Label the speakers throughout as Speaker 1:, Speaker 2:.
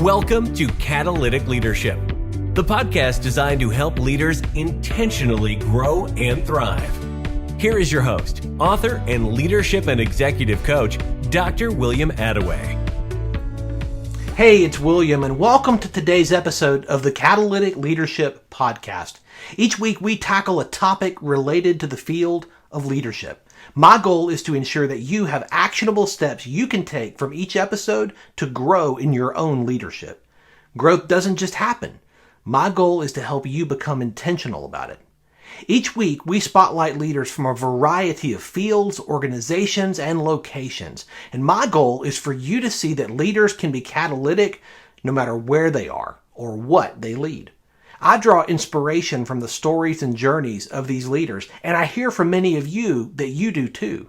Speaker 1: Welcome to Catalytic Leadership, the podcast designed to help leaders intentionally grow and thrive. Here is your host, author, and leadership and executive coach, Dr. William Attaway.
Speaker 2: Hey, it's William, and welcome to today's episode of the Catalytic Leadership Podcast. Each week, we tackle a topic related to the field of leadership. My goal is to ensure that you have actionable steps you can take from each episode to grow in your own leadership. Growth doesn't just happen. My goal is to help you become intentional about it. Each week, we spotlight leaders from a variety of fields, organizations, and locations. And my goal is for you to see that leaders can be catalytic no matter where they are or what they lead. I draw inspiration from the stories and journeys of these leaders, and I hear from many of you that you do too.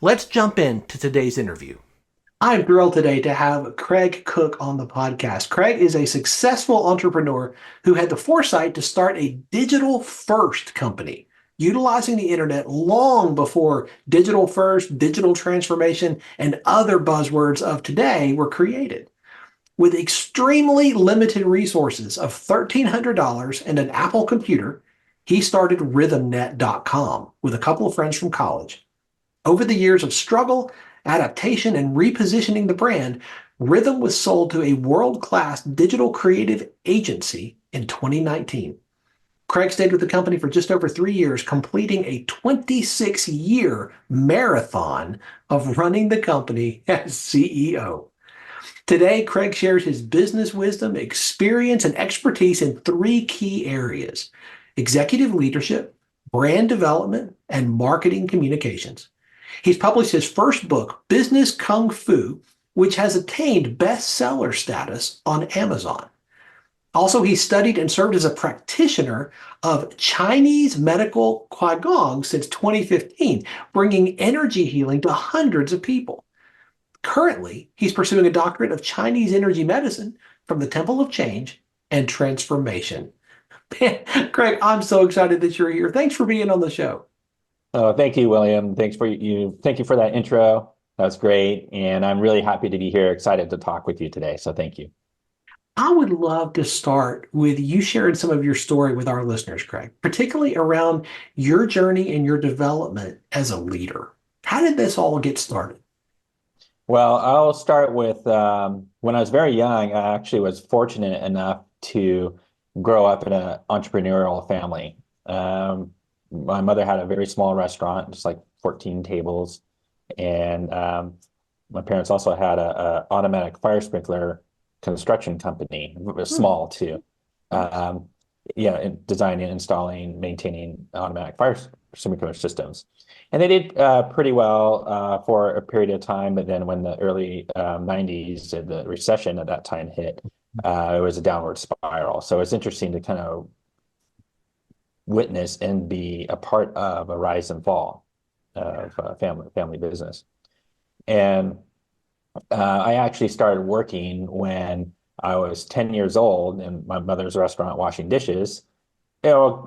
Speaker 2: Let's jump into today's interview. I'm thrilled today to have Craig Cooke on the podcast. Craig is a successful entrepreneur who had the foresight to start a digital-first company, utilizing the internet long before digital first, digital transformation, and other buzzwords of today were created. With extremely limited resources of $1,300 and an Apple computer, he started rhythmnet.com with a couple of friends from college. Over the years of struggle, adaptation, and repositioning the brand, Rhythm was sold to a world-class digital creative agency in 2019. Craig stayed with the company for just over 3 years, completing a 26-year marathon of running the company as CEO. Today, Craig shares his business wisdom, experience, and expertise in 3 key areas: executive leadership, brand development, and marketing communications. He's published his first book, Business Kung Fu, which has attained bestseller status on Amazon. Also, he studied and served as a practitioner of Chinese medical Qigong since 2015, bringing energy healing to hundreds of people. Currently, he's pursuing a doctorate of Chinese energy medicine from the Temple of Change and Transformation. Man, Craig, I'm so excited that you're here. Thanks for being on the show.
Speaker 3: Oh, thank you, William. Thank you for that intro. That's great. And I'm really happy to be here, excited to talk with you today. So thank you.
Speaker 2: I would love to start with you sharing some of your story with our listeners, Craig, particularly around your journey and your development as a leader. How did this all get started?
Speaker 3: Well, I'll start with when I was very young, I actually was fortunate enough to grow up in an entrepreneurial family. My mother had a very small restaurant, just like 14 tables. And my parents also had a automatic fire sprinkler construction company. It was small too. Designing, installing, maintaining automatic fire sprinkler systems. And they did pretty well for a period of time, but then when the early 90s, the recession at that time hit, it was a downward spiral. So it's interesting to kind of witness and be a part of a rise and fall of family business. And I actually started working when I was 10 years old in my mother's restaurant washing dishes, a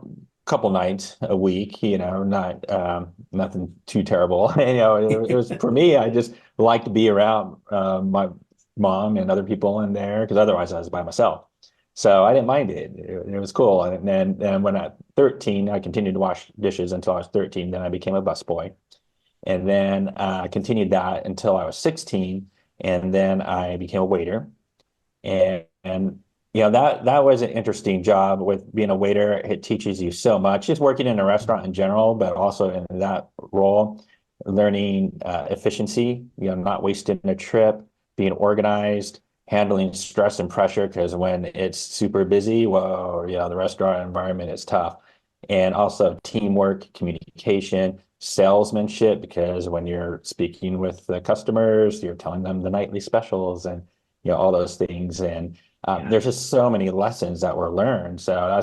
Speaker 3: couple nights a week, not nothing too terrible. It was for me, I just liked to be around my mom and other people in there because otherwise I was by myself. So I didn't mind it. It was cool. And then when I was 13, I continued to wash dishes until I was 13. Then I became a busboy. And then I continued that until I was 16. And then I became a waiter. And that was an interesting job with being a waiter. It teaches you so much, just working in a restaurant in general, but also in that role, learning efficiency, not wasting a trip, being organized, handling stress and pressure, because when it's super busy, the restaurant environment is tough. And also teamwork, communication, salesmanship, because when you're speaking with the customers, you're telling them the nightly specials and all those things. And there's just so many lessons that were learned. So I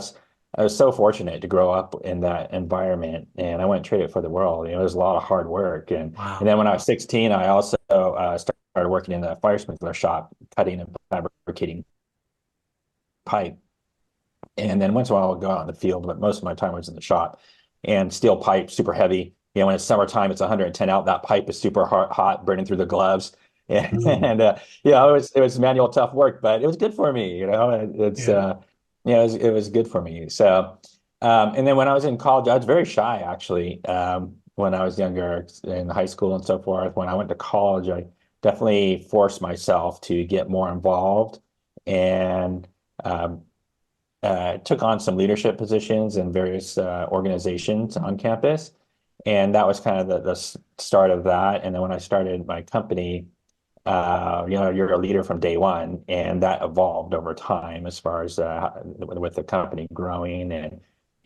Speaker 3: was so fortunate to grow up in that environment, and I wouldn't trade it for the world. It was a lot of hard work. And then when I was 16, I also started working in the fire sprinkler shop, cutting and fabricating pipe. And then once in a while I would go out in the field, but most of my time was in the shop. And steel pipe, super heavy. When it's summertime, it's 110 out. That pipe is super hot, burning through the gloves. it was manual tough work, but it was good for me.
Speaker 2: Yeah.
Speaker 3: It was good for me. So, and then when I was in college, I was very shy actually. When I was younger in high school and so forth, when I went to college, I definitely forced myself to get more involved and um, took on some leadership positions in various organizations on campus. And that was kind of the start of that. And then when I started my company, you're a leader from day one, and that evolved over time as far as with the company growing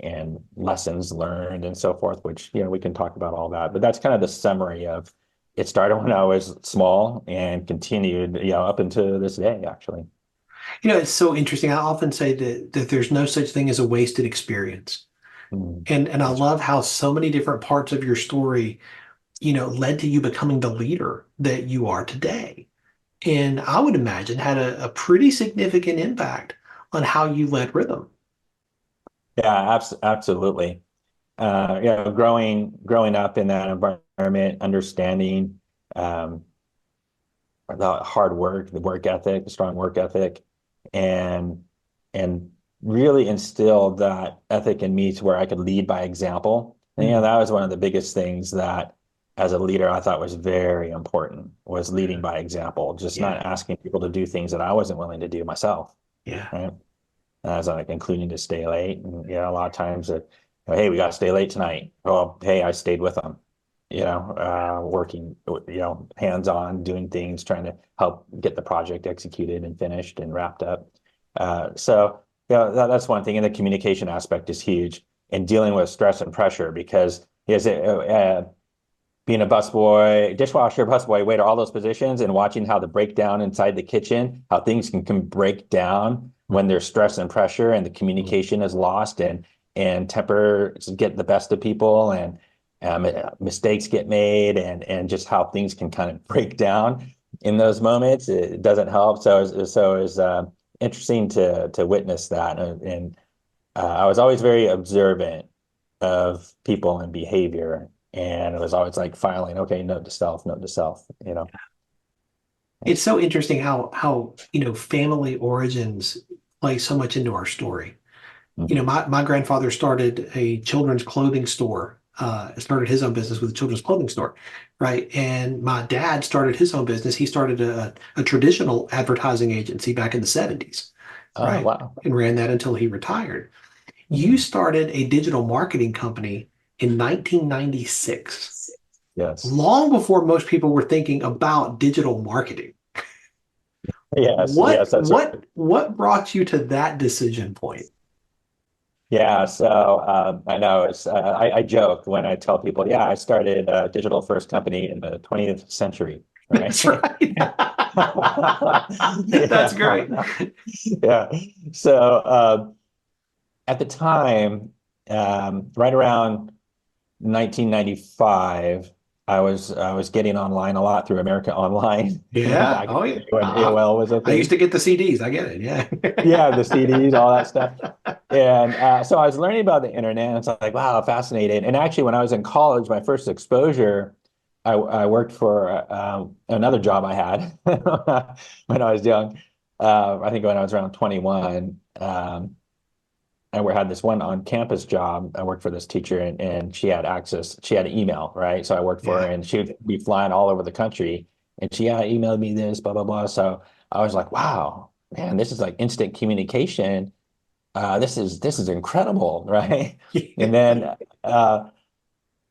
Speaker 3: and lessons learned and so forth, which, we can talk about all that. But that's kind of the summary of it started when I was small and continued, up until this day, actually.
Speaker 2: It's so interesting. I often say that there's no such thing as a wasted experience.
Speaker 3: Mm,
Speaker 2: And I
Speaker 3: that's
Speaker 2: love how so many different parts of your story, led to you becoming the leader that you are today. And I would imagine had a pretty significant impact on how you led rhythm.
Speaker 3: Yeah, absolutely. Growing up in that environment, understanding um, the hard work, the work ethic, the strong work ethic, and and really instilled that ethic in me to where I could lead by example. And
Speaker 2: Mm,
Speaker 3: that was one of the biggest things that as a leader I thought was very important, was leading by example, just
Speaker 2: yeah,
Speaker 3: not asking people to do things that I wasn't willing to do myself,
Speaker 2: yeah.
Speaker 3: right? As like including to stay late. And a lot of times hey, we got to stay late tonight. Well, hey, I stayed with them, working, hands on, doing things, trying to help get the project executed and finished and wrapped up. So, that's one thing. And the communication aspect is huge, and dealing with stress and pressure because being a busboy, dishwasher, busboy, waiter, all those positions, and watching how the breakdown inside the kitchen, how things can break down when there's stress and pressure and the
Speaker 2: Mm.
Speaker 3: communication is lost and tempers get the best of people and mistakes get made and just how things can kind of break down in those moments. It doesn't help. So it's interesting to witness that. And I was always very observant of people and behavior. And it was always like filing, okay, note to self.
Speaker 2: It's so interesting how family origins play so much into our story.
Speaker 3: Mhm.
Speaker 2: My grandfather started a children's clothing store, started his own business with a children's clothing store, right? And my dad started his own business. He started a traditional advertising agency back in the 70s,
Speaker 3: Oh,
Speaker 2: right?
Speaker 3: wow.
Speaker 2: And ran that until he retired. You
Speaker 3: Mhm.
Speaker 2: started a digital marketing company in 1996,
Speaker 3: Yes.
Speaker 2: long before most people were thinking about digital marketing.
Speaker 3: Yes.
Speaker 2: What
Speaker 3: Yes, that's right.
Speaker 2: what what brought you to that decision point?
Speaker 3: Yeah. So I know I joke when I tell people, yeah, I started a digital first company in the 20th century, right?
Speaker 2: That's right. That's great.
Speaker 3: Yeah. Yeah. So at the time, right around 1995, I was getting online a lot through America Online
Speaker 2: Yeah.
Speaker 3: back in
Speaker 2: Oh
Speaker 3: the
Speaker 2: yeah.
Speaker 3: day when AOL was a
Speaker 2: I used
Speaker 3: thing.
Speaker 2: to get the CDs. I get it.
Speaker 3: Yeah, the
Speaker 2: Yeah.
Speaker 3: CDs, all that stuff. And so I was learning about the internet, and it's like, wow, fascinating. And actually, when I was in college, my first exposure, I worked for another job I had when I was young. I think when I was around 21. I had this one on campus job. I worked for this teacher and she had access, she had an email, right? So I worked for her
Speaker 2: Yeah.
Speaker 3: and she would be flying all over the country and she emailed me this, blah, blah, blah. So I was like, wow, man, this is like instant communication. This is incredible, right? And then uh,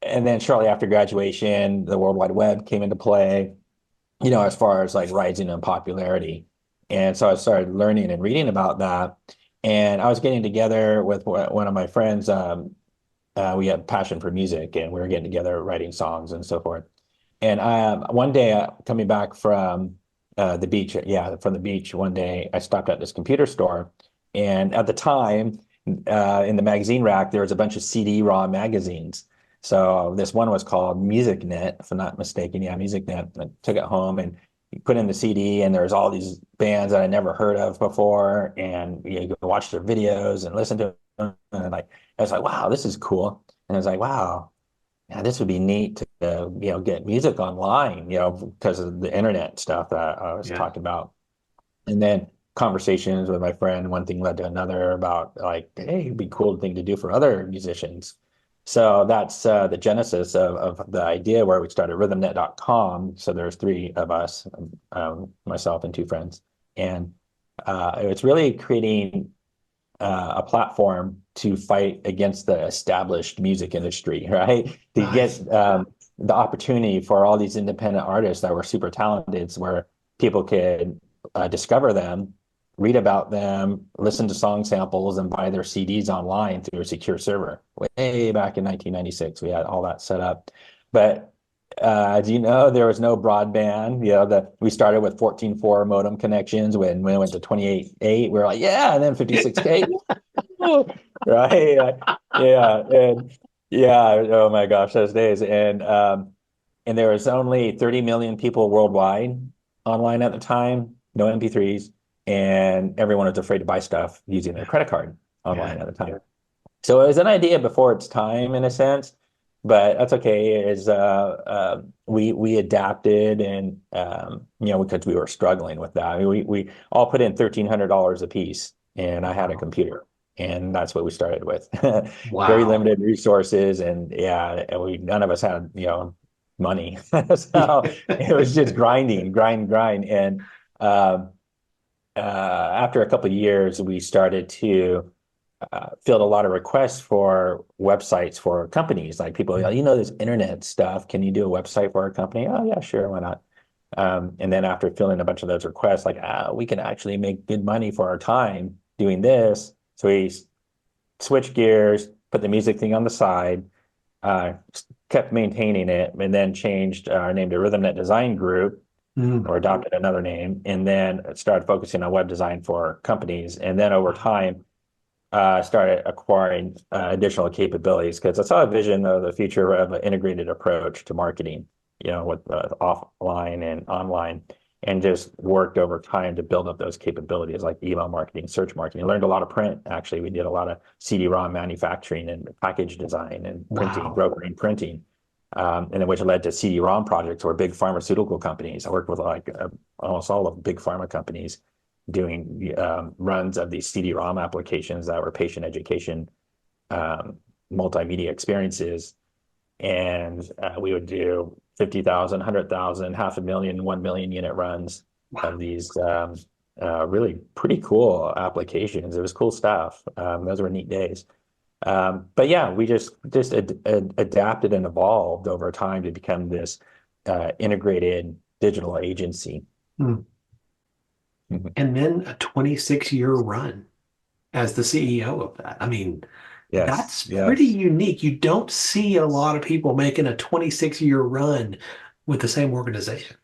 Speaker 3: and then shortly after graduation, the World Wide Web came into play, as far as like rising in popularity. And so I started learning and reading about that. And I was getting together with one of my friends. We had passion for music, and we were getting together, writing songs and so forth. And one day, coming back from the beach, yeah, from the beach, one day I stopped at this computer store, and at the time, in the magazine rack, there was a bunch of CD-ROM magazines. So this one was called MusicNet, if I'm not mistaken. Yeah, MusicNet. I took it home and you put in the CD, and there's all these bands that I never heard of before, and you can watch their videos and listen to them, and I was like, wow, this is cool. And I was like, wow. yeah, this would be neat to, get music online, because of the internet stuff that I was
Speaker 2: Yeah.
Speaker 3: talking about. And then conversations with my friend, one thing led to another about like, hey, it'd be a cool thing to do for other musicians. So that's the genesis of the idea where we started rhythmnet.com. So there's three of us, myself and two friends. And it's really creating a platform to fight against the established music industry, right? To get
Speaker 2: Nice.
Speaker 3: the opportunity for all these independent artists that were super talented, where people could discover them, read about them, listen to song samples, and buy their CDs online through a secure server. Way back in 1996, we had all that set up. But as you know, there was no broadband. We started with 14.4 modem connections. When we went to 28.8, we were like, yeah, and then 56K. Right. Yeah. And yeah. Oh my gosh, those days. And there was only 30 million people worldwide online at the time, no MP3s, and everyone was afraid to buy stuff using their credit card
Speaker 2: Yeah.
Speaker 3: online at the time. So it was an idea before its time in a sense, but that's okay. We adapted and because we were struggling with that. I mean, we all put in $1,300 a piece, and I had a
Speaker 2: Wow.
Speaker 3: computer, and that's what we started with. Very
Speaker 2: Wow.
Speaker 3: limited resources, and yeah, and we none of us had money, so it was just grinding, grind, and um, after a couple of years, we started to filled a lot of requests for websites for companies. Like people, this internet stuff. Can you do a website for our company? Oh yeah, sure, why not? And then after filling a bunch of those requests, like we can actually make good money for our time doing this. So we switched gears, put the music thing on the side, uh, kept maintaining it, and then changed our name to RhythmNet Design Group,
Speaker 2: Mm.
Speaker 3: or adopted another name, and then started focusing on web design for companies. And then over
Speaker 2: Wow.
Speaker 3: time, started acquiring additional capabilities because I saw a vision of the future of an integrated approach to marketing, with offline and online, and just worked over time to build up those capabilities like email marketing, search marketing. Learned a lot of print. Actually, we did a lot of CD-ROM manufacturing and package design and printing,
Speaker 2: Wow.
Speaker 3: brokering printing. And then which led to CD-ROM projects or big pharmaceutical companies. I worked with like almost all of big pharma companies doing runs of these CD-ROM applications that were patient education um, multimedia experiences. And we would do 50,000, 100,000, 500,000, 1 million unit runs
Speaker 2: Wow.
Speaker 3: of these really pretty cool applications. It was cool stuff. Those were neat days. But yeah, we just adapted and evolved over time to become this integrated digital agency.
Speaker 2: Mm.
Speaker 3: Mhm.
Speaker 2: And then a 26-year run as the CEO of that. I mean,
Speaker 3: Yes,
Speaker 2: that's pretty
Speaker 3: yes.
Speaker 2: unique. You don't see a lot of people making a 26-year run with the same organization.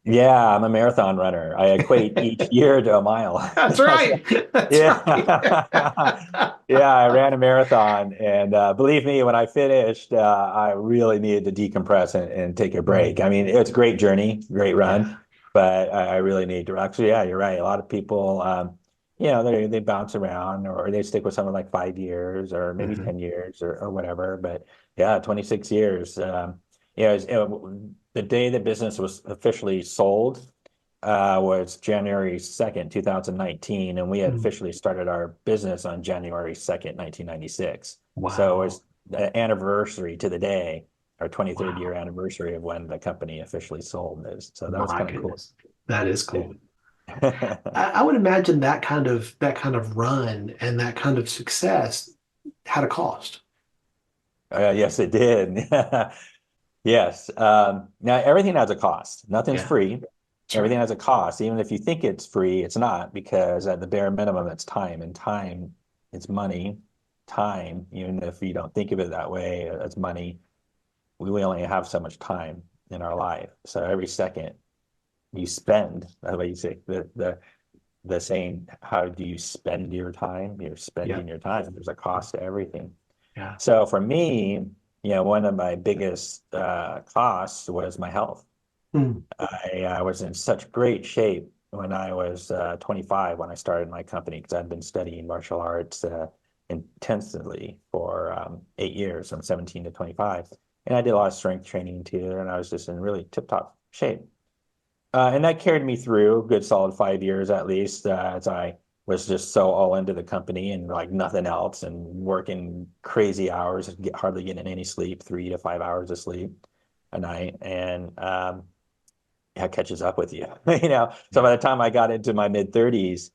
Speaker 3: Yeah, I'm a marathon runner. I equate each year to a mile.
Speaker 2: That's right. That's right.
Speaker 3: Yeah. Yeah, I ran a marathon, and believe me, when I finished, I really needed to decompress and take a
Speaker 2: Mm.
Speaker 3: break. I mean, it's a great journey, great run,
Speaker 2: Yeah.
Speaker 3: but I really need to. Actually, yeah, you're right. A lot of people, they bounce around, or they stick with something like 5 years, or maybe
Speaker 2: Mhm.
Speaker 3: 10 years, or whatever. But yeah, 26 years. The day the business was officially sold was January 2nd, 2019, and we had
Speaker 2: Mm.
Speaker 3: officially started our business on January 2nd, 1996. So it
Speaker 2: Wow.
Speaker 3: was the anniversary to the day, our 23rd year
Speaker 2: Wow.
Speaker 3: anniversary of when the company officially sold. So that was
Speaker 2: My
Speaker 3: kind of cool.
Speaker 2: goodness. That is cool.
Speaker 3: Yeah.
Speaker 2: I would imagine that kind of run and that kind of success had a cost.
Speaker 3: Yes, it did. Yes. Now everything has a cost. Nothing's
Speaker 2: Yeah,
Speaker 3: free.
Speaker 2: that's
Speaker 3: Everything
Speaker 2: right.
Speaker 3: has a cost. Even if you think it's free, it's not, because at the bare minimum, it's time, and time is money. Time, even if you don't think of it that way, it's money. We only have so much time in our life. So every second you spend, that's what you say, the saying, how do you spend your time? You're
Speaker 2: Yeah.
Speaker 3: spending your time. There's a cost to everything.
Speaker 2: Yeah.
Speaker 3: So for me, one of my biggest costs was my health.
Speaker 2: Mm.
Speaker 3: I was in such great shape when I was 25 when I started my company, because I'd been studying martial arts intensively for 8 years, from 17 to 25. And I did a lot of strength training too, and I was just in really tip-top shape. And that carried me through a good solid 5 years at least, as I was just so all into the company and like nothing else and working crazy hours, hardly getting any sleep, 3 to 5 hours of sleep a night. And that catches up with you, you know. So by the time I got into my mid 30s,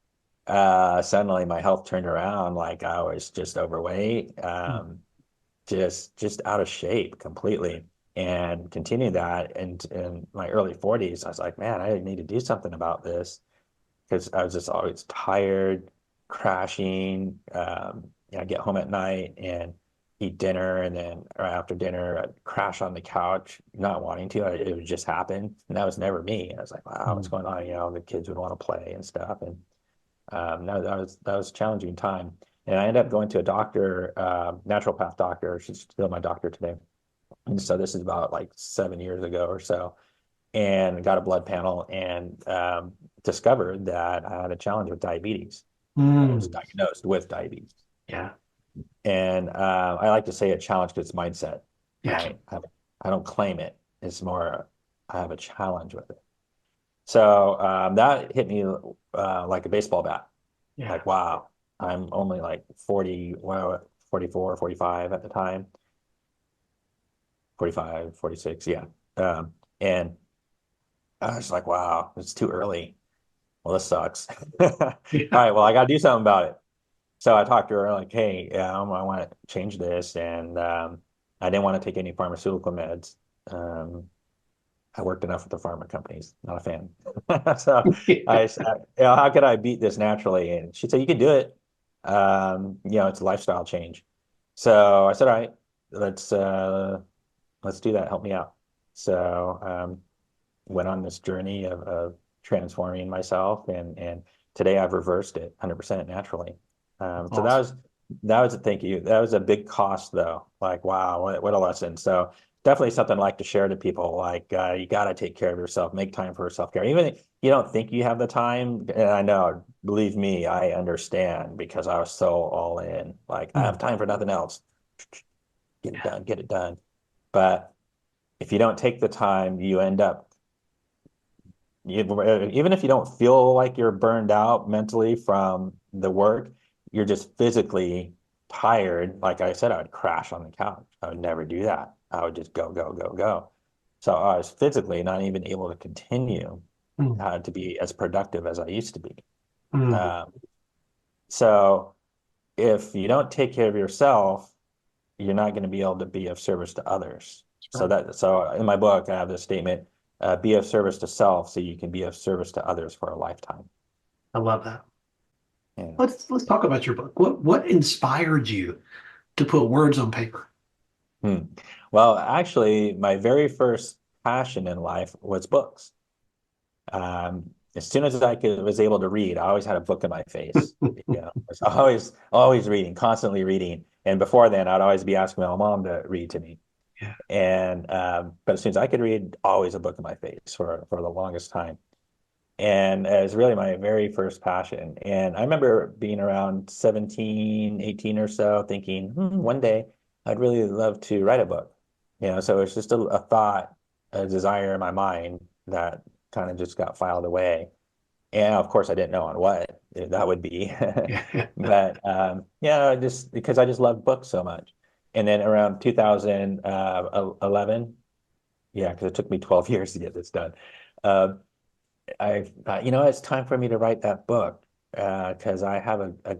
Speaker 3: suddenly my health turned around. Like I was just overweight, just out of shape completely, and continued that. And in my early 40s, I was like, man, I need to do something about this because I was just always tired, crashing. I get home at night and eat dinner, and then or after dinner, I'd crash on the couch, not wanting to. It would just happen, and that was never me. And I was like, wow, what's going on? You know, the kids would want to play and stuff, and that was a challenging time. And I ended up going to a doctor, naturopath doctor. She's still my doctor today. And so this is about like 7 years ago or so, and got a blood panel and discovered that I had a challenge with diabetes. I was diagnosed with diabetes.
Speaker 2: Yeah.
Speaker 3: And I like to say a challenge because it's mindset,
Speaker 2: Yeah.
Speaker 3: right? I don't claim it. It's more I have a challenge with it. So that hit me like a baseball bat.
Speaker 2: Yeah.
Speaker 3: Like, wow, I'm only like 40, well, 44, 45 at the time. 45, 46, yeah. And I was like, wow, it's too early. Well, this sucks. All right, well, I got to do something about it. So I talked to her like, hey, I want to change this. And I didn't want to take any pharmaceutical meds. I worked enough with the pharma companies, not a fan. So I said, how could I beat this naturally? And she said, you can do it. It's a lifestyle change. So I said, all right, let's do that. Help me out. So went on this journey of transforming myself, and today I've reversed it 100% naturally. So that was a thank you. That was a big cost though. Like, wow, what a lesson. So definitely something I'd like to share to people. Like, you got to take care of yourself, make time for self-care. Even if you don't think you have the time, and I know, believe me, I understand because I was so all in. Like, I have time for nothing else. Get it done, get it done. But if you don't take the time, you end up, even if you don't feel like you're burned out mentally from the work, you're just physically tired. Like I said, I would crash on the couch. I would never do that. I would just go, go, go, go. So I was physically not even able to continue to be as productive as I used to be. So if you don't take care of yourself, you're not going to be able to be of service to others. So in my book, I have this statement, be of service to self so you can be of service to others for a lifetime.
Speaker 2: I love that.
Speaker 3: Yeah.
Speaker 2: Let's talk about your book. What inspired you to put words on paper?
Speaker 3: Well, actually, my very first passion in life was books. As soon as was able to read, I always had a book in my face. I was always reading, constantly reading. And before then, I'd always be asking my mom to read to me.
Speaker 2: Yeah.
Speaker 3: And but as soon as I could read, always a book in my face for the longest time. And it was really my very first passion. And I remember being around 17, 18 or so, thinking, one day I'd really love to write a book. So it's just a thought, a desire in my mind that kind of just got filed away. And of course, I didn't know on what that would be. But just because I just loved books so much. And then around 2011, because it took me 12 years to get this done. I thought, it's time for me to write that book because I have a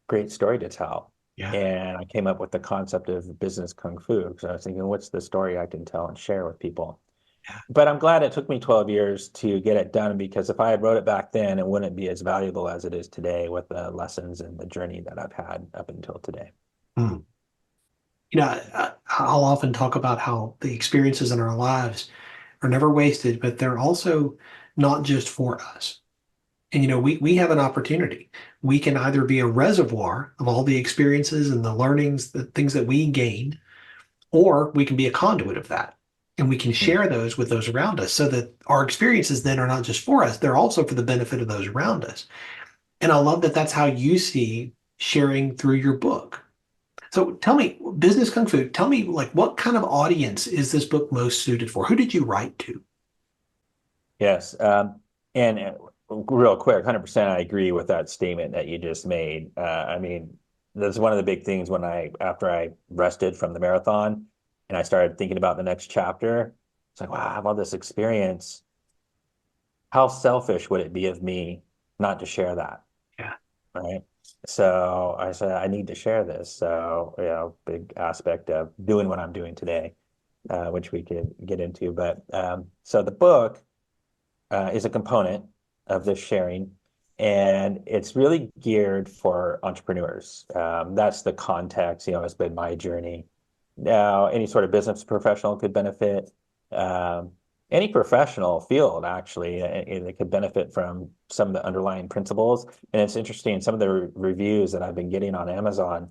Speaker 3: great story to tell.
Speaker 2: Yeah.
Speaker 3: And I came up with the concept of business kung fu. So I was thinking, what's the story I can tell and share with people?
Speaker 2: Yeah.
Speaker 3: But I'm glad it took me 12 years to get it done, because if I had wrote it back then, it wouldn't be as valuable as it is today with the lessons and the journey that I've had up until today.
Speaker 2: I'll often talk about how the experiences in our lives are never wasted, but they're also not just for us. And, we have an opportunity. We can either be a reservoir of all the experiences and the learnings, the things that we gained, or we can be a conduit of that. And we can share those with those around us so that our experiences then are not just for us, they're also for the benefit of those around us. And I love that that's how you see sharing through your book. So tell me, Business Kung Fu, tell me like what kind of audience is this book most suited for? Who did you write to?
Speaker 3: Yes. And real quick, 100% I agree with that statement that you just made. I mean, that's one of the big things when after I rested from the marathon and I started thinking about the next chapter, it's like, wow, I have all this experience. How selfish would it be of me not to share that?
Speaker 2: Yeah.
Speaker 3: Right. So I said, I need to share this. So, big aspect of doing what I'm doing today, which we could get into. But so the book is a component of this sharing, and it's really geared for entrepreneurs. That's the context, it's been my journey. Now, any sort of business professional could benefit. Um, any professional field, actually, it could benefit from some of the underlying principles. And it's interesting, some of the reviews that I've been getting on Amazon,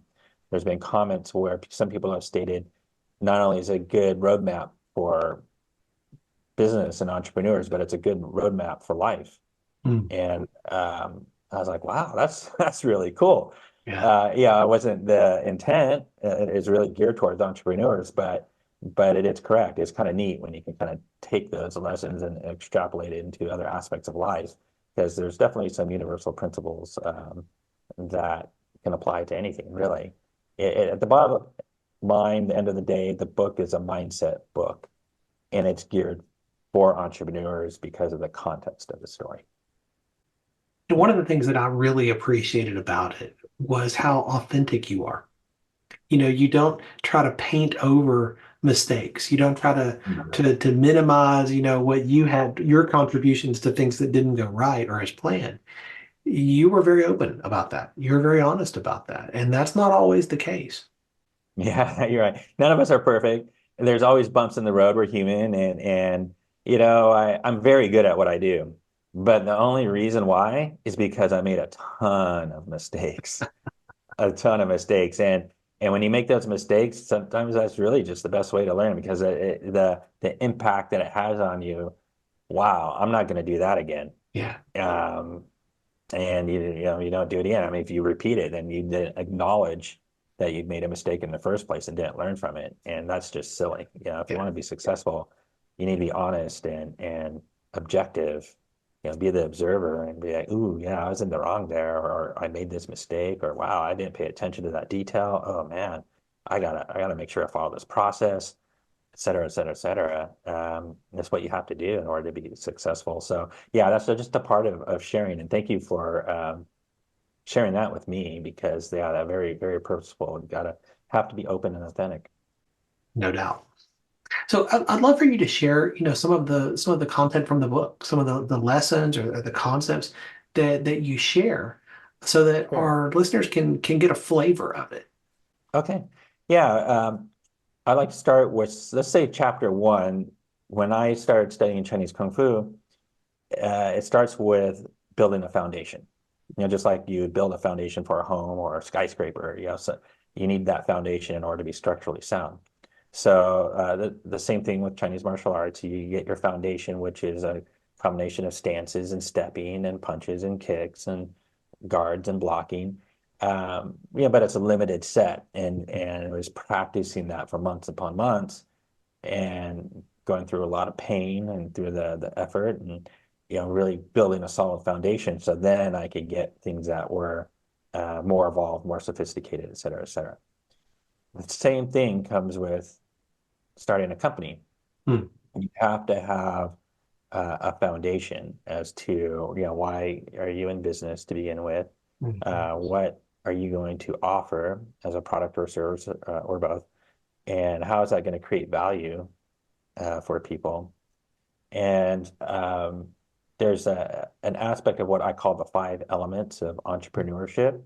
Speaker 3: there's been comments where some people have stated not only is it a good roadmap for business and entrepreneurs, but it's a good roadmap for life.
Speaker 2: Mm,
Speaker 3: And I was like, wow, that's really cool.
Speaker 2: yeah.
Speaker 3: Yeah, it wasn't the intent. It is really geared towards entrepreneurs, but it is correct. It's kind of neat when you can kind of take those lessons and extrapolate it into other aspects of life, because there's definitely some universal principles that can apply to anything, really. At the bottom line, the end of the day, the book is a mindset book, and it's geared for entrepreneurs because of the context of the story.
Speaker 2: And one of the things that I really appreciated about it was how authentic you are. You don't try to paint over mistakes. You don't try to minimize, what you had, your contributions to things that didn't go right or as planned. You were very open about that. You're very honest about that. And that's not always the case.
Speaker 3: Yeah, you're right. None of us are perfect. There's always bumps in the road. We're human, and I'm very good at what I do. But the only reason why is because I made a ton of mistakes. A ton of mistakes. And when you make those mistakes, sometimes that's really just the best way to learn, because the impact that it has on you, wow, I'm not going to do that again.
Speaker 2: Yeah.
Speaker 3: Um, and you don't do it again. I mean, if you repeat it, then you didn't acknowledge that you made a mistake in the first place and didn't learn from it, and that's just silly. If you
Speaker 2: Yeah.
Speaker 3: want to be successful, you need to be honest and objective. Be the observer and be like, ooh, yeah, I was in the wrong there, or I made this mistake, or wow, I didn't pay attention to that detail. Oh man, I gotta make sure I follow this process, et cetera, et cetera, et cetera. That's what you have to do in order to be successful. So yeah, that's just a part of sharing. And thank you for sharing that with me, because yeah, that very, very purposeful. You gotta have to be open and authentic.
Speaker 2: No doubt. So I'd love for you to share, some of the content from the book, some of the lessons or the concepts that you share so that
Speaker 3: Sure.
Speaker 2: our listeners can get a flavor of it.
Speaker 3: Okay. Yeah. I like to start with, let's say, chapter one. When I started studying Chinese Kung Fu, it starts with building a foundation. Just like you would build a foundation for a home or a skyscraper, so you need that foundation in order to be structurally sound. So the same thing with Chinese martial arts. You get your foundation, which is a combination of stances and stepping and punches and kicks and guards and blocking. But it's a limited set, and it was practicing that for months upon months, and going through a lot of pain and through the effort, and really building a solid foundation. So then I could get things that were more evolved, more sophisticated, et cetera, et cetera. The same thing comes with starting a company.
Speaker 2: Hmm.
Speaker 3: You have to have a foundation as to, why are you in business to begin with?
Speaker 2: Mhm.
Speaker 3: What are you going to offer as a product or service, or both? And how is that going to create value for people? And there's an aspect of what I call the five elements of entrepreneurship,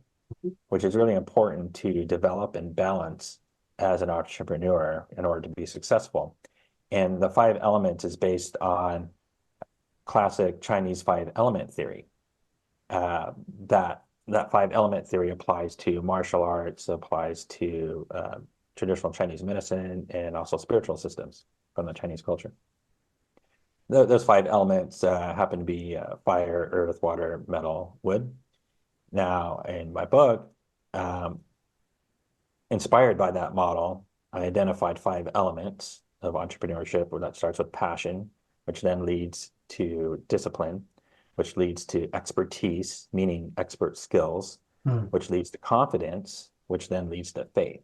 Speaker 3: which is really important to develop and balance as an entrepreneur in order to be successful. And the five elements is based on classic Chinese five element theory. Uh, that that five element theory applies to martial arts, applies to traditional Chinese medicine, and also spiritual systems from the Chinese culture. Those five elements happen to be fire, earth, water, metal, wood. Now, in my book, um, inspired by that model, I identified 5 elements of entrepreneurship, where that starts with passion, which then leads to discipline, which leads to expertise, meaning expert skills,
Speaker 2: Mm,
Speaker 3: which leads to confidence, which then leads to faith.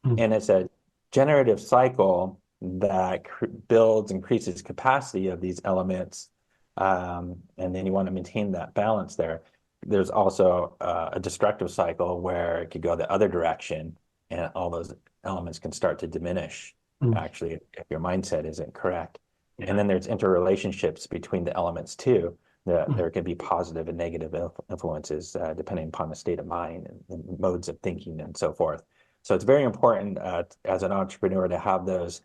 Speaker 2: mm,
Speaker 3: And it's a generative cycle that builds, increases capacity of these elements. And then you want to maintain that balance there. There's also a destructive cycle where it could go the other direction, and all those elements can start to diminish,
Speaker 2: mm.
Speaker 3: actually, if your mindset isn't correct. And
Speaker 2: Yeah.
Speaker 3: then there's interrelationships between the elements too. That
Speaker 2: Mm.
Speaker 3: there can be positive and negative influences depending upon the state of mind and modes of thinking and so forth. So it's very important as an entrepreneur to have those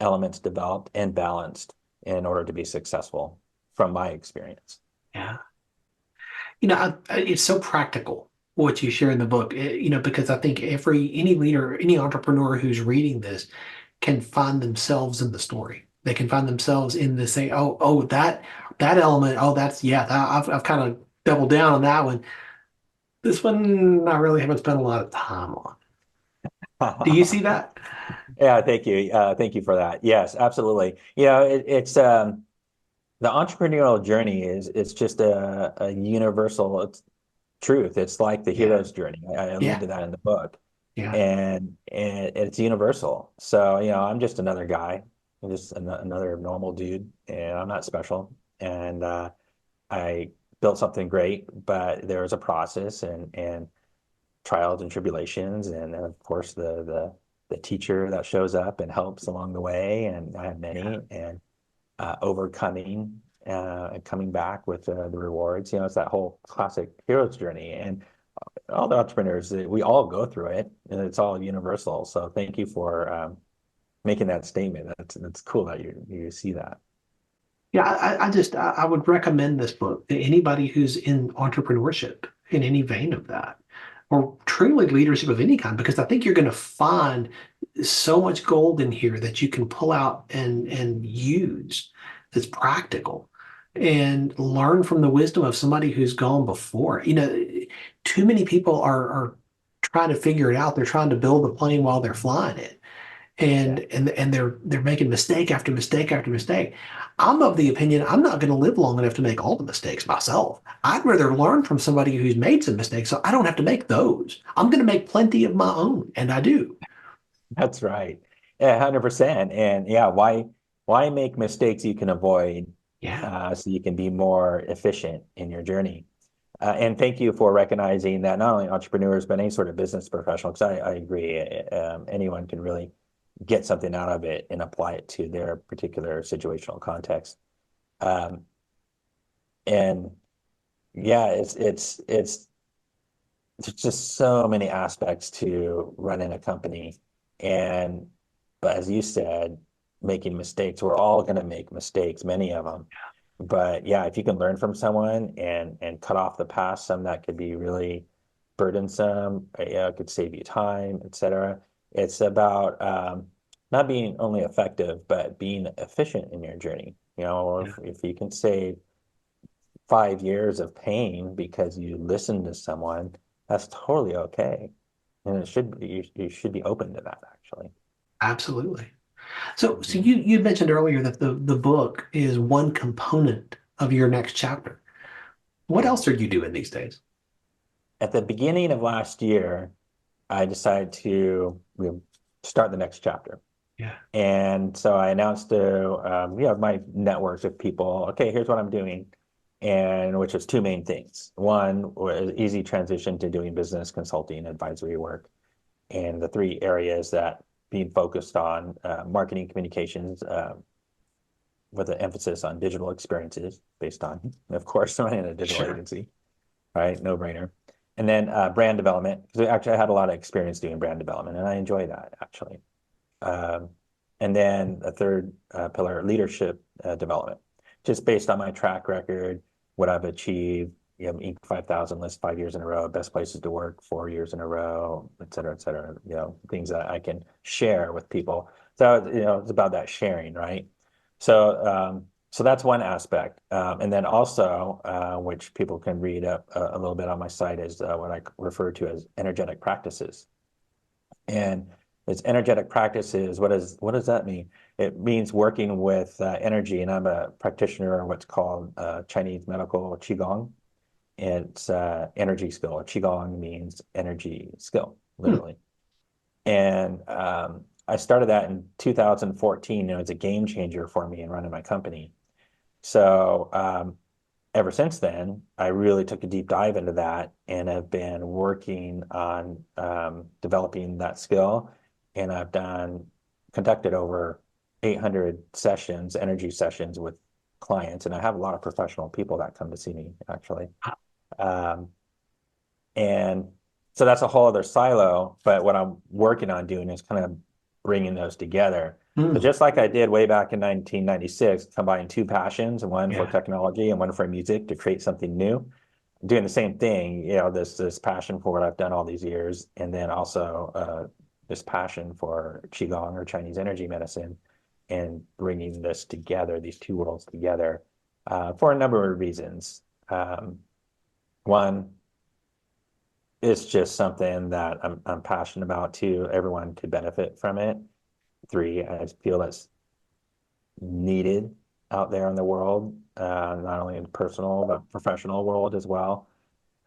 Speaker 3: elements developed and balanced in order to be successful, from my experience.
Speaker 2: Yeah. It's so practical what you share in the book, because I think any leader, any entrepreneur who's reading this can find themselves in the story. They can find themselves in the say, oh, that element, oh, I've kind of doubled down on that one. This one I really haven't spent a lot of time on. Do you see that?
Speaker 3: Yeah, thank you. Thank you for that. Yes, absolutely. It's the entrepreneurial journey it's just a universal truth. It's like the
Speaker 2: Yeah,
Speaker 3: hero's journey. I allude
Speaker 2: yeah,
Speaker 3: to that in the book,
Speaker 2: yeah,
Speaker 3: and it's universal. So, I'm just another guy. I'm just another normal dude, and I'm not special. And I built something great, but there was a process and trials and tribulations, and then of course the teacher that shows up and helps along the way. And I have
Speaker 2: yeah,
Speaker 3: many, and overcoming and coming back with the rewards. It's that whole classic hero's journey, and all the entrepreneurs, we all go through it, and it's all universal. So thank you for making that statement. That's cool that you see that.
Speaker 2: yeah. I would recommend this book to anybody who's in entrepreneurship in any vein of that, or truly leadership of any kind, because I think you're going to find so much gold in here that you can pull out and use that's practical and learn from the wisdom of somebody who's gone before. Too many people are trying to figure it out. They're trying to build the plane while they're flying it.
Speaker 3: Yeah,
Speaker 2: And they're making mistake after mistake after mistake. I'm of the opinion I'm not going to live long enough to make all the mistakes myself. I'd rather learn from somebody who's made some mistakes so I don't have to make those. I'm going to make plenty of my own, and I do.
Speaker 3: that's right. Yeah, 100%. And yeah, why make mistakes you can avoid,
Speaker 2: Yeah.
Speaker 3: so you can be more efficient in your journey? And thank you for recognizing that not only entrepreneurs, but any sort of business professional, because I agree, anyone can really get something out of it and apply it to their particular situational context. Um, and yeah, there's just so many aspects to running a company. And but as you said, making mistakes, we're all going to make mistakes, many of them. But yeah, if you can learn from someone and cut off the past, some that could be really burdensome, it could save you time, etc. It's about not being only effective, but being efficient in your journey.
Speaker 2: Yeah.
Speaker 3: If you can save 5 years of pain because you listened to someone, that's totally okay. And it should be, you should be open to that, actually.
Speaker 2: Absolutely. So
Speaker 3: Mhm.
Speaker 2: you mentioned earlier that the book is one component of your next chapter. What
Speaker 3: Yeah.
Speaker 2: else are you doing these days?
Speaker 3: At the beginning of last year, I decided to start the next chapter.
Speaker 2: Yeah.
Speaker 3: And so I announced to my networks of people, okay, here's what I'm doing. And which was 2 main things. One was easy transition to doing business consulting, advisory work. And the 3 areas that being focused on marketing communications, with an emphasis on digital experiences based on, of course, running a digital
Speaker 2: Sure.
Speaker 3: agency, right? No brainer. And then brand development, because actually I had a lot of experience doing brand development, and I enjoy that, actually. Um, and then a third pillar, leadership development, just based on my track record, what I've achieved, Inc. 5000 list 5 years in a row, best places to work 4 years in a row, et cetera, things that I can share with people. So, it's about that sharing, right? So that's one aspect. And then also, which people can read up a little bit on my site, is what I refer to as energetic practices. And it's energetic practices. What does that mean? It means working with energy, and I'm a practitioner of what's called Chinese medical qigong. It's energy skill. Qigong means energy skill,
Speaker 2: Hmm.
Speaker 3: literally. And I started that in 2014, and it was a game changer for me in running my company. So ever since then, I really took a deep dive into that and have been working on developing that skill. And I've conducted over 800 sessions, energy sessions with clients. And I have a lot of professional people that come to see me, actually. Um, and so that's a whole other silo. But what I'm working on doing is kind of bringing those together. So
Speaker 2: Hmm.
Speaker 3: just like I did way back in 1996, combining two passions, one for
Speaker 2: Yeah.
Speaker 3: technology and one for music to create something new. I'm doing the same thing, this passion for what I've done all these years, and then also this passion for Qigong or Chinese energy medicine, and bringing this together, these two worlds together, for a number of reasons. One, it's just something that I'm passionate about too. Everyone could benefit from it. Three, I just feel it's needed out there in the world, not only in the personal but professional world as well.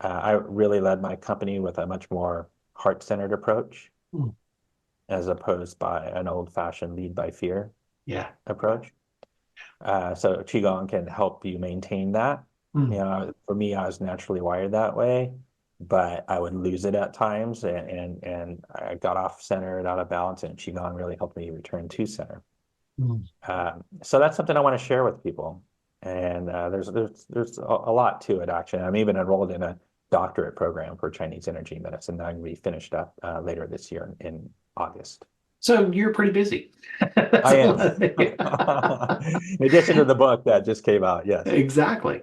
Speaker 3: I really led my company with a much more heart-centered approach
Speaker 2: Hmm.
Speaker 3: as opposed by an old-fashioned lead by fear
Speaker 2: Yeah.
Speaker 3: approach. So Qigong can help you maintain that.
Speaker 2: Hmm.
Speaker 3: For me, I was naturally wired that way, but I would lose it at times, and I got off center and out of balance, and Qigong really helped me return to center.
Speaker 2: Hmm.
Speaker 3: So that's something I want to share with people. And there's a lot to it, actually. I'm even enrolled in a doctorate program for Chinese energy medicine that I'm going to be finished up later this year in August.
Speaker 2: So you're pretty busy. That's
Speaker 3: I
Speaker 2: a
Speaker 3: am.
Speaker 2: lot of-
Speaker 3: In addition to the book that just came out, yes.
Speaker 2: Exactly.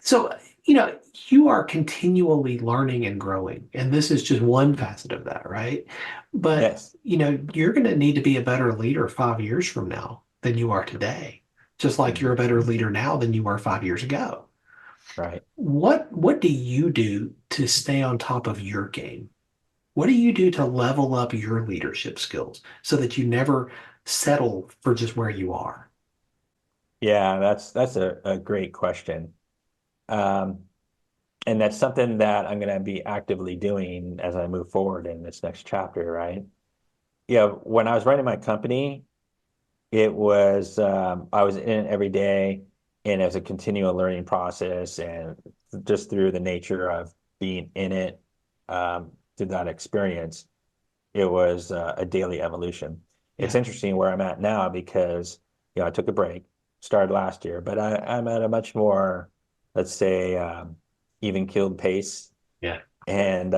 Speaker 2: So, you are continually learning and growing, and this is just one facet of that, right? But,
Speaker 3: Yes.
Speaker 2: you're going to need to be a better leader 5 years from now than you are today, just like you're a
Speaker 3: Mhm.
Speaker 2: better leader now than you were 5 years ago.
Speaker 3: Right.
Speaker 2: What do you do to stay on top of your game? What do you do to level up your leadership skills so that you never settle for just where you are?
Speaker 3: Yeah, that's a great question. Um, and that's something that I'm going to be actively doing as I move forward in this next chapter, right? Yeah, when I was running my company, it was I was in it every day, and it was a continual learning process, and just through the nature of being in it, through that experience, it was a daily evolution. It's
Speaker 2: Yeah.
Speaker 3: interesting where I'm at now because I took a break, started last year, but I'm at a much more, let's say, even keeled pace,
Speaker 2: Yeah.
Speaker 3: and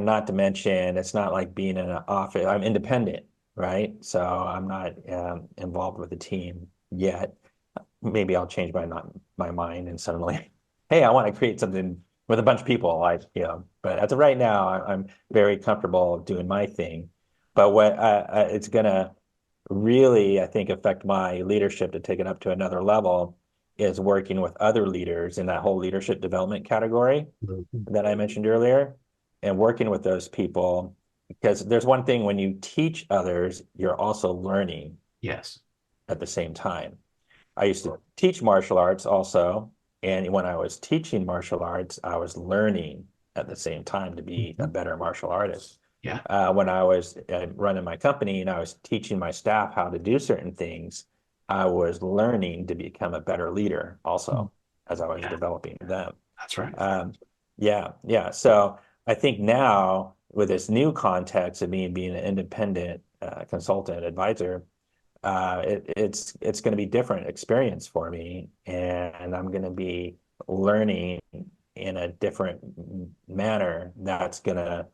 Speaker 3: not to mention, it's not like being in an office. I'm independent, right? So I'm not involved with a team yet. Maybe I'll change my mind and suddenly, hey, I want to create something with a bunch of people. But as of right now, I'm very comfortable doing my thing. But what it's gonna really, I think, affect my leadership to take it up to another level is working with other leaders in that whole leadership development category
Speaker 2: Mhm.
Speaker 3: that I mentioned earlier, and working with those people, because there's one thing when you teach others, you're also learning
Speaker 2: Yes.
Speaker 3: at the same time. I used to teach martial arts also, and when I was teaching martial arts, I was learning at the same time to be a
Speaker 2: Mhm.
Speaker 3: better martial artist.
Speaker 2: Yeah.
Speaker 3: When I was running my company and I was teaching my staff how to do certain things, I was learning to become a better leader
Speaker 2: Mm.
Speaker 3: also as I was
Speaker 2: Yeah.
Speaker 3: developing them.
Speaker 2: That's right.
Speaker 3: Um, yeah, yeah. So I think now with this new context of me being an independent consultant advisor, it's going to be different experience for me, and I'm going to be learning in a different manner that's going to,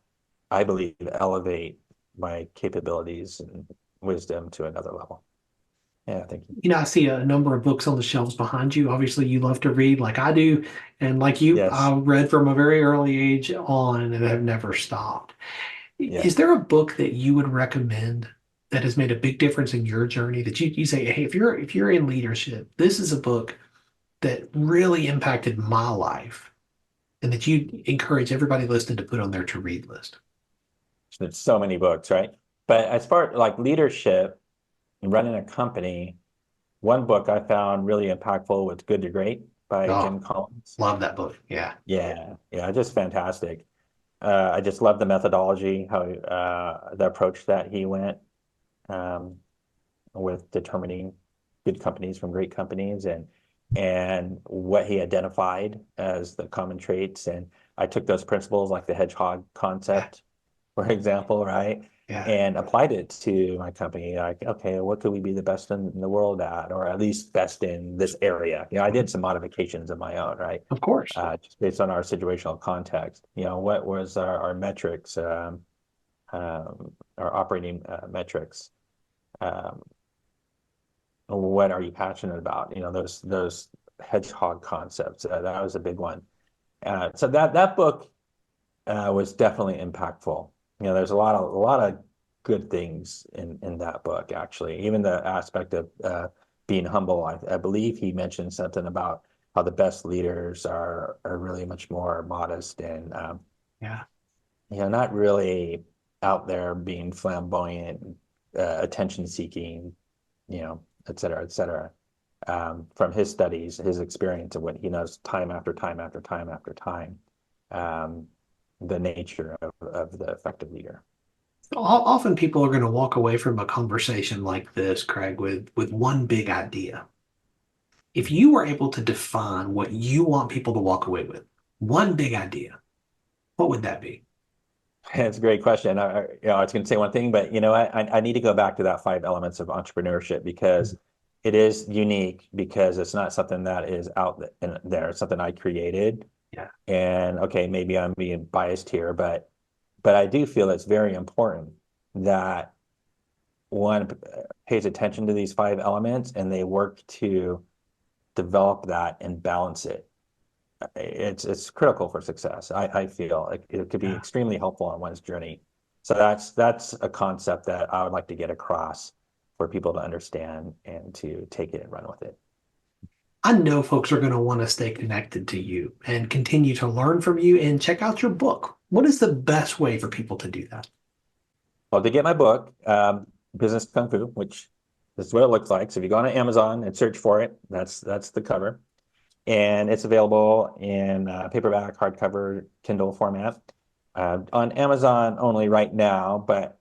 Speaker 3: I believe, elevate my capabilities and wisdom to another level. Yeah, thank you.
Speaker 2: I see a number of books on the shelves behind you. Obviously, you love to read like I do. And like you, I
Speaker 3: Yes,
Speaker 2: read from a very early age on and have never stopped. Is
Speaker 3: yes.
Speaker 2: there a book that you would recommend that has made a big difference in your journey that you say, hey, if you're in leadership, this is a book that really impacted my life? and that you encourage everybody listening to put on their to-read list?
Speaker 3: There's so many books, right? But as far as like leadership and running a company, one book I found really impactful was Good to Great by
Speaker 2: Oh,
Speaker 3: Jim Collins.
Speaker 2: love that book. Yeah.
Speaker 3: Yeah, just fantastic. I just love the methodology, how the approach that he went um, with determining good companies from great companies and what he identified as the common traits. And I took those principles like the hedgehog
Speaker 2: Yeah.
Speaker 3: concept, for example, right?
Speaker 2: Yeah.
Speaker 3: And applied it to my company. Like, okay, what could we be the best in the world at, or at least best in this area? I did some modifications of my own, right?
Speaker 2: Of course.
Speaker 3: Just based on our situational context. What was our metrics, our operating metrics? Um, what are you passionate about? Those hedgehog concepts. That was a big one. So that book was definitely impactful. There's a lot of good things in that book, actually. Even the aspect of being humble. I believe he mentioned something about how the best leaders are really much more modest and
Speaker 2: Yeah.
Speaker 3: not really out there being flamboyant, attention seeking, et cetera, et cetera. From his studies, his experience, and what he knows time after time after time after time, the nature of the effective leader.
Speaker 2: Often people are going to walk away from a conversation like this, Craig, with one big idea. If you were able to define what you want people to walk away with, one big idea, what would that be?
Speaker 3: That's a great question. I was going to say one thing, but I need to go back to that 5 elements of entrepreneurship because it is unique because it's not something that is out there. It's something I created.
Speaker 2: Yeah.
Speaker 3: And okay, maybe I'm being biased here, but I do feel it's very important that one pays attention to these 5 elements and they work to develop that and balance it. It's critical for success. I feel like it could be
Speaker 2: Yeah.
Speaker 3: extremely helpful on one's journey. So that's a concept that I would like to get across for people to understand and to take it and run with it.
Speaker 2: I know folks are going to want to stay connected to you and continue to learn from you and check out your book. What is the best way for people to do that?
Speaker 3: Well, to get my book, Business Kung Fu, which is what it looks like. So if you go on Amazon and search for it, that's the cover. And it's available in paperback, hardcover, Kindle format. On Amazon only right now, but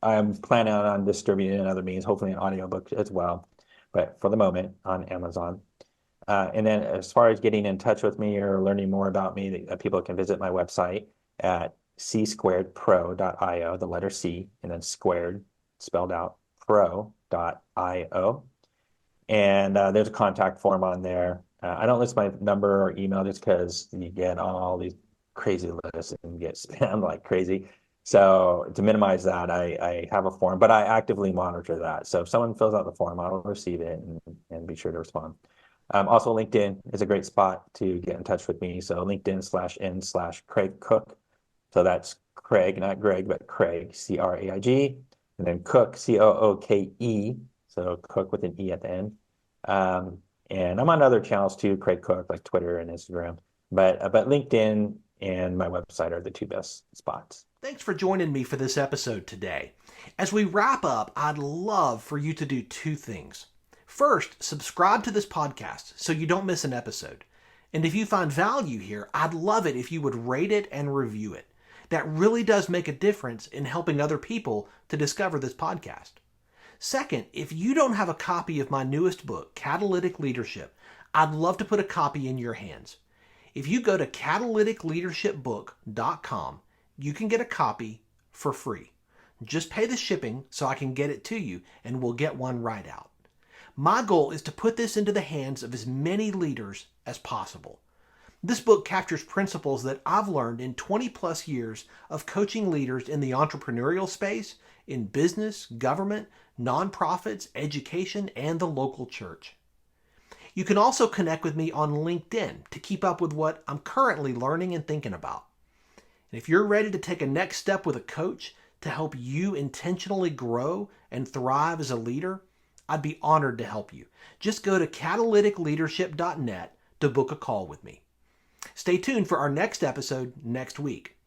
Speaker 3: I'm planning on distributing it in other means, hopefully an audiobook as well. But for the moment, on Amazon. And then as far as getting in touch with me or learning more about me, people can visit my website at c2pro.io, the letter C, and then squared, spelled out, pro.io. And there's a contact form on there. I don't list my number or email just because you get on all these crazy lists and get spammed like crazy. So to minimize that, I have a form, but I actively monitor that. So if someone fills out the form, I'll receive it and be sure to respond. Also, LinkedIn is a great spot to get in touch with me. So LinkedIn/n/Craig Cooke. So that's Craig, not Greg, but Craig, Craig, and then Cooke, Cooke. So Cooke with an E at the end. And I'm on other channels too, Craig Cooke, like Twitter and Instagram. But LinkedIn and my website are the 2 best spots.
Speaker 2: Thanks for joining me for this episode today. As we wrap up, I'd love for you to do 2 things. First, subscribe to this podcast so you don't miss an episode. And if you find value here, I'd love it if you would rate it and review it. That really does make a difference in helping other people to discover this podcast. Second, if you don't have a copy of my newest book, Catalytic Leadership, I'd love to put a copy in your hands. If you go to catalyticleadershipbook.com, you can get a copy for free. Just pay the shipping so I can get it to you, and we'll get one right out. My goal is to put this into the hands of as many leaders as possible. This book captures principles that I've learned in 20 plus years of coaching leaders in the entrepreneurial space, in business, government, nonprofits, education, and the local church. You can also connect with me on LinkedIn to keep up with what I'm currently learning and thinking about. And if you're ready to take a next step with a coach to help you intentionally grow and thrive as a leader, I'd be honored to help you. Just go to catalyticleadership.net to book a call with me. Stay tuned for our next episode next week.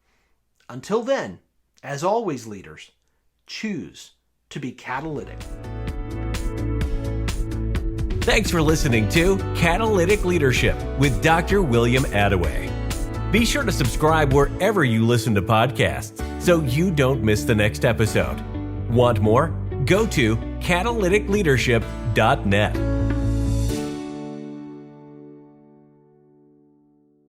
Speaker 2: Until then, as always, leaders, choose to be catalytic.
Speaker 1: Thanks for listening to Catalytic Leadership with Dr. William Attaway. Be sure to subscribe wherever you listen to podcasts so you don't miss the next episode. Want more? Go to catalyticleadership.net.